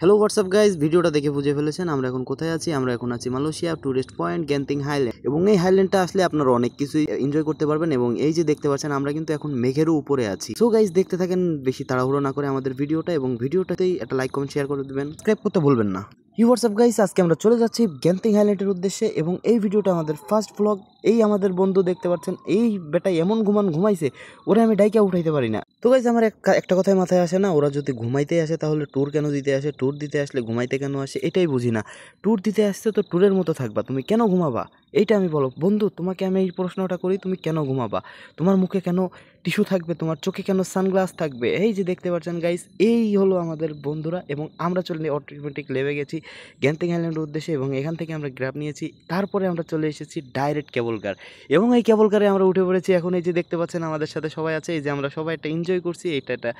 Hello WhatsApp guys, ভিডিওটা দেখে বুঝে ফেলেছেন আমরা এখন কোথায় আছি। আমরা এখন আছি মালয়েশিয়া টুরিস্ট পয়েন্ট গেন্তিং হাইল্যান্ড। এবং এই হাইল্যান্ডটা আসলে আপনারা অনেক কিছুই এনজয় করতে পারবেন। এবং এই যে দেখতে পাচ্ছেন আমরা কিন্তু এখন মেঘেরও উপরে আছি। সো গাইজ দেখতে থাকেন, বেশি তাড়াহুড়ো না করে আমাদের ভিডিওটা, এবং ভিডিওটাতেই একটা লাইক কমেন্ট শেয়ার করে দেবেন, সাবস্ক্রাইব করতে ভুলবেন না। হোয়াটসঅ্যাপ গাইস, আজকে আমরা চলে যাচ্ছি গেন্তিং হাইল্যান্ডের উদ্দেশ্যে। এবং এই ভিডিওটা আমাদের ফার্স্ট ব্লগ। এই আমাদের বন্ধু দেখতে পাচ্ছেন, এই বেটাই এমন ঘুমাইছে, ওরা আমি ডাইকা উঠাইতে পারি না। তো গাইস আমার একটা কথাই মাথায় আসে না, ওরা যদি ঘুমাইতে আসে তাহলে ট্যুর কেন দিতে আসে? ট্যুর দিতে আসলে ঘুমাইতে কেন আসে এটাই বুঝি না। ট্যুর দিতে আসছে তো ট্যুরের মতো থাকবা, তুমি কেন ঘুমাবা? এইটা আমি বলো বন্ধু, তোমাকে আমি এই প্রশ্নটা করি, তুমি কেন ঘুমাবা? তোমার মুখে কেন টিস্যু থাকবে? তোমার চোখে কেন সানগ্লাস থাকবে? এই যে দেখতে পাচ্ছেন গাইস, এই হলো আমাদের বন্ধুরা। এবং আমরা চলে অটোমেটিক লেবে গেছি গেন্তিং হাইল্যান্ডের উদ্দেশ্যে। এবং এখান থেকে আমরা গ্র্যাব নিয়েছি, তারপরে আমরা চলে এসেছি ডাইরেক্ট কেবল কার। এবং এই কেবল কারে আমরা উঠে পড়েছি। এখন এই যে দেখতে পাচ্ছেন আমাদের সাথে সবাই আছে, এই যে আমরা সবাই একটা এনজয় করছি। এটা একটা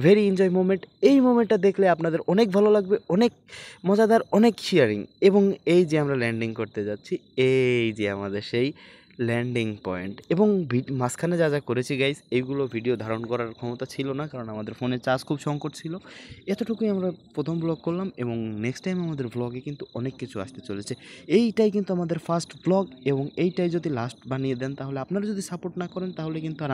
ভেরি এনজয় মোমেন্ট। এই মোমেন্টটা দেখলে আপনাদের অনেক ভালো লাগবে, অনেক মজাদার, অনেক শেয়ারিং। এবং এই যে আমরা ল্যান্ডিং করতে যাচ্ছি, এই যে আমাদের সেই ল্যান্ডিং পয়েন্ট। এবং মাঝখানে যা যা করেছি গাইস, এইগুলো ভিডিও ধারণ করার ক্ষমতা ছিল না, কারণ আমাদের ফোনে চার্জ খুব সংকট ছিল। এতটুকুই আমরা প্রথম ব্লগ করলাম। এবং নেক্সট টাইম আমাদের ব্লগে কিন্তু অনেক কিছু আসতে চলেছে। এইটাই কিন্তু আমাদের ফার্স্ট ব্লগ, এবং এইটাই যদি লাস্ট বানিয়ে দেন, তাহলে আপনারা যদি সাপোর্ট না করেন তাহলে কিন্তু আর